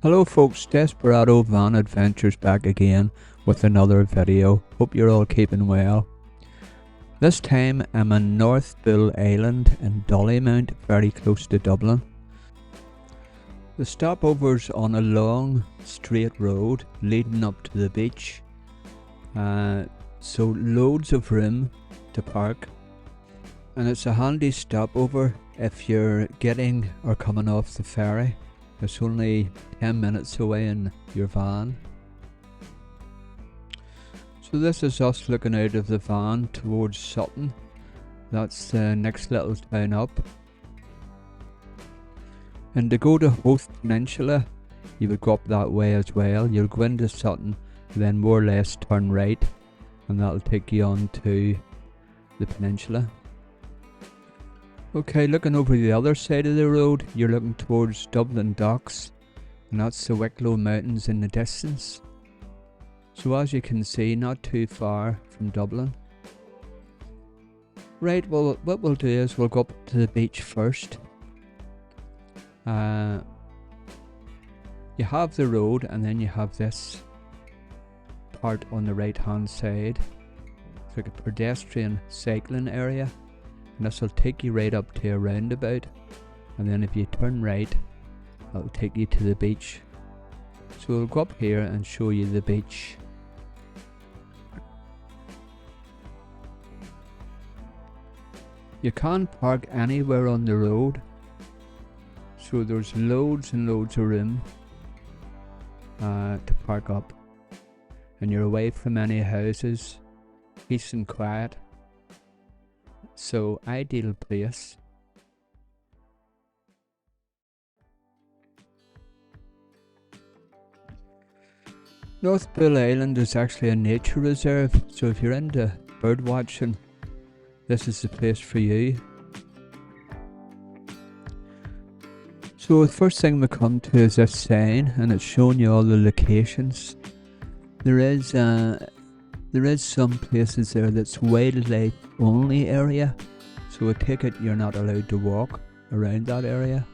Hello folks, Desperado Van Adventures back again with another video. Hope you're all keeping well. This time I'm on North Bull Island in Dollymount, very close to Dublin. The stopover's on a long straight road leading up to the beach. So loads of room to park. And it's a handy stopover if you're getting or coming off the ferry. It's only 10 minutes away in your van. So this is us looking out of the van towards Sutton. That's the next little town up. And to go to Howth Peninsula, you would go up that way as well. You'll go into Sutton, then more or less turn right, and that'll take you on to the peninsula. Okay, looking over the other side of the road, you're looking towards Dublin Docks, and that's the Wicklow Mountains in the distance. So as you can see, not too far from Dublin. Right, well what we'll do is we'll go up to the beach first. You have the road, and then you have this part on the right hand side. It's like a pedestrian cycling area. And this will take you right up to a roundabout, and then if you turn right, that'll take you to the beach. So we'll go up here and show you the beach. You can park anywhere on the road, so there's loads and loads of room to park up, and you're away from any houses, peace and quiet. So, ideal place. North Bull Island is actually a nature reserve, so if you're into bird watching, this is the place for you. So the first thing we come to is this sign, and it's showing you all the locations. There is some places there that's wildlife only area, so I take it you're not allowed to walk around that area.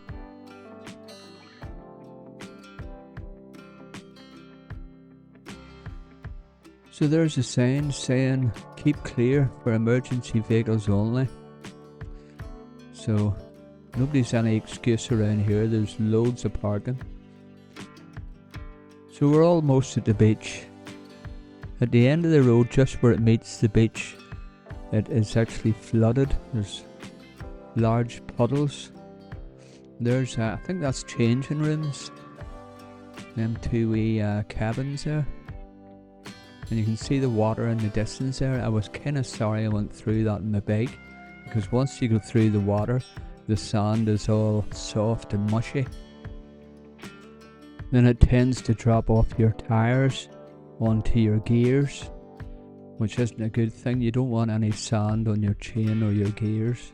So there's a sign saying keep clear for emergency vehicles only. So nobody's any excuse around here, there's loads of parking. So we're almost at the beach. At the end of the road, just where it meets the beach, it is actually flooded. There's large puddles. There's, I think that's changing rooms. Them two wee cabins there. And you can see the water in the distance there. I was kind of sorry I went through that in my bike, because once you go through the water, the sand is all soft and mushy. Then it tends to drop off your tires onto your gears, which isn't a good thing. You don't want any sand on your chain or your gears.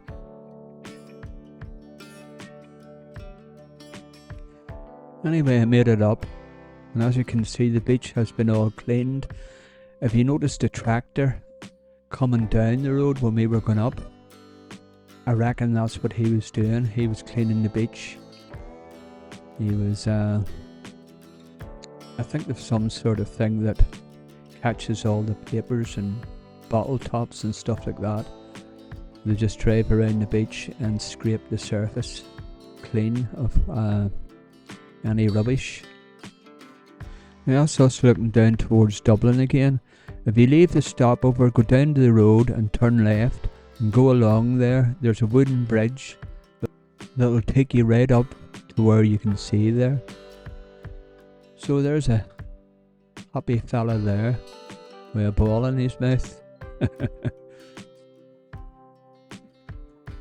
Anyway, I made it up, and as you can see, the beach has been all cleaned. If you noticed a tractor coming down the road when we were going up, I reckon that's what he was doing. He was cleaning the beach. He was I think there's some sort of thing that catches all the papers and bottle tops and stuff like that. They just drive around the beach and scrape the surface clean of any rubbish. Now that's us looking down towards Dublin again. If you leave the stopover, go down to the road and turn left and go along there. There's a wooden bridge that'll take you right up to where you can see there. So there's a happy fella there with a ball in his mouth.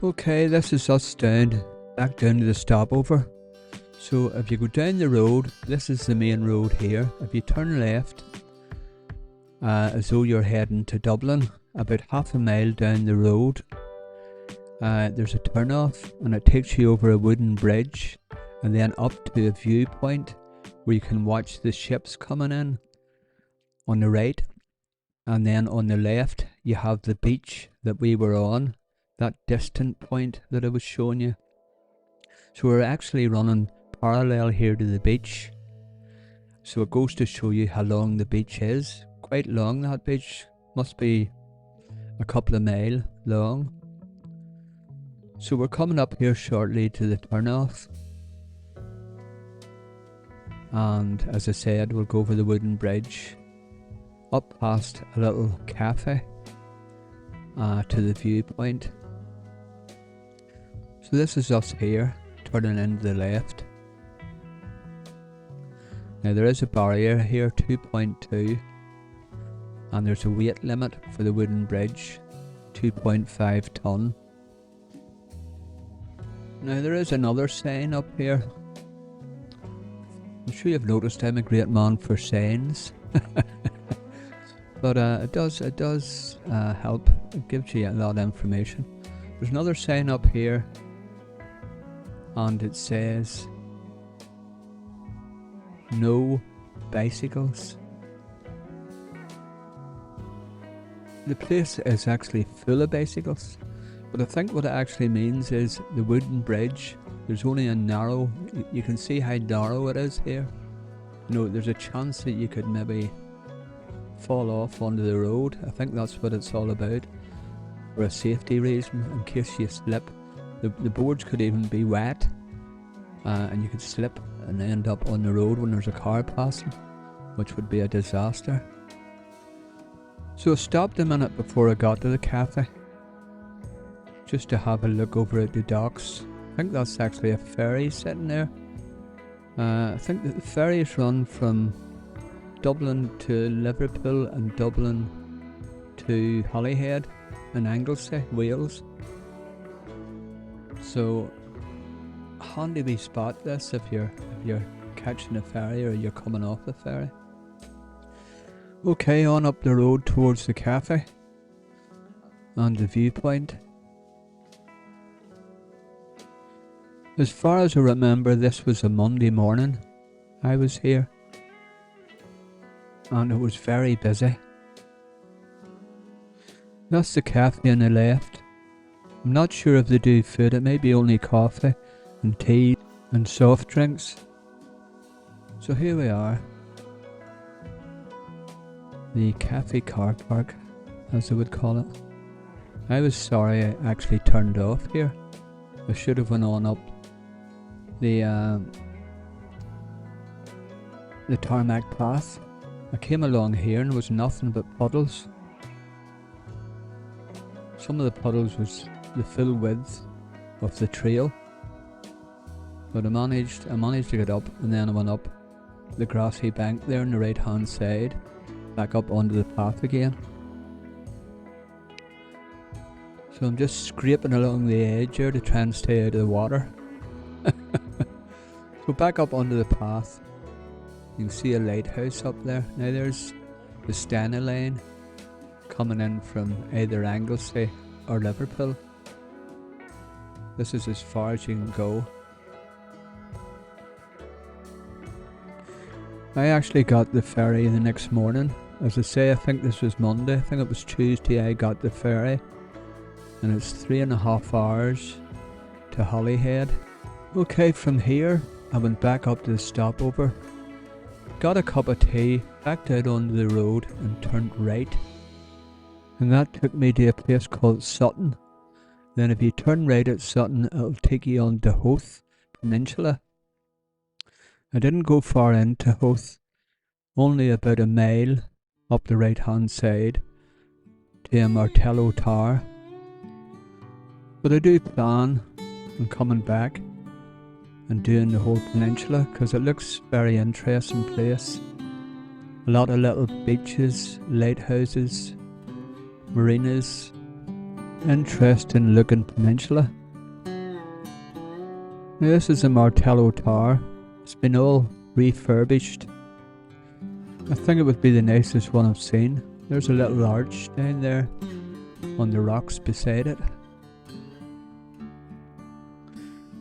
Okay, this is us back down to the stopover. So if you go down the road, this is the main road here. If you turn left, as though you're heading to Dublin, about half a mile down the road, there's a turn off, and it takes you over a wooden bridge and then up to a viewpoint where you can watch the ships coming in on the right, and then on the left you have the beach that we were on, that distant point that I was showing you. So we're actually running parallel here to the beach, So it goes to show you how long the beach is. Quite long, that beach. Must be a couple of miles long. So we're coming up here shortly to the turnoff. And as I said, we'll go over the wooden bridge, up past a little cafe, to the viewpoint. So this is us here, turning into the left. Now there is a barrier here, 2.2, and there's a weight limit for the wooden bridge, 2.5 tonne. Now there is another sign up here. I'm sure you've noticed I'm a great man for signs. But it does help. It gives you a lot of information. There's another sign up here, and it says no bicycles. The place is actually full of bicycles, but I think what it actually means is the wooden bridge, there's only a narrow, you can see how narrow it is here. You know, there's a chance that you could maybe fall off onto the road. I think that's what it's all about, for a safety reason, in case you slip. The boards could even be wet, and you could slip and end up on the road when there's a car passing, which would be a disaster. So I stopped a minute before I got to the cafe, just to have a look over at the docks. I think that's actually a ferry sitting there. I think that the ferries run from Dublin to Liverpool and Dublin to Holyhead in Anglesey, Wales. So handy wee spot this if you're catching a ferry or you're coming off the ferry. Okay, on up the road towards the cafe and the viewpoint. As far as I remember, this was a Monday morning I was here, and it was very busy. That's the cafe on the left. I'm not sure if they do food, it may be only coffee and tea and soft drinks. So here we are, the cafe car park, as they would call it. I was sorry I actually turned off here. I should have went on up the tarmac path. I came along here and there was nothing but puddles. Some of the puddles was the full width of the trail, but I managed to get up, and then I went up the grassy bank there on the right hand side, back up onto the path again. So I'm just scraping along the edge here to try and stay out of the water. So back up onto the path. You can see a lighthouse up there. Now there's the Stena line coming in from either Anglesey or Liverpool. This is as far as you can go. I actually got the ferry the next morning. As I say, I think this was Monday. I think it was Tuesday I got the ferry. And it's 3.5 hours to Holyhead. Okay, from here I went back up to the stopover, got a cup of tea, backed out onto the road and turned right. And that took me to a place called Sutton. Then if you turn right at Sutton, it'll take you on to Howth Peninsula. I didn't go far into Howth, only about a mile up the right hand side to a martello tower. But I do plan on coming back and doing the whole peninsula, because it looks very interesting place. A lot of little beaches, lighthouses, marinas, interesting looking peninsula. Now this is a martello tower. It's been all refurbished. I think it would be the nicest one I've seen. There's a little arch down there on the rocks beside it.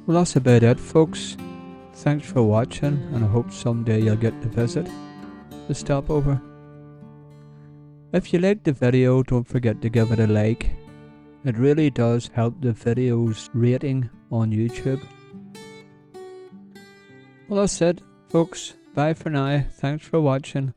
Well, that's about it, folks. Thanks for watching, and I hope someday you'll get to visit the stopover. If you liked the video, don't forget to give it a like. It really does help the video's rating on YouTube. Well, that's it, folks. Bye for now. Thanks for watching.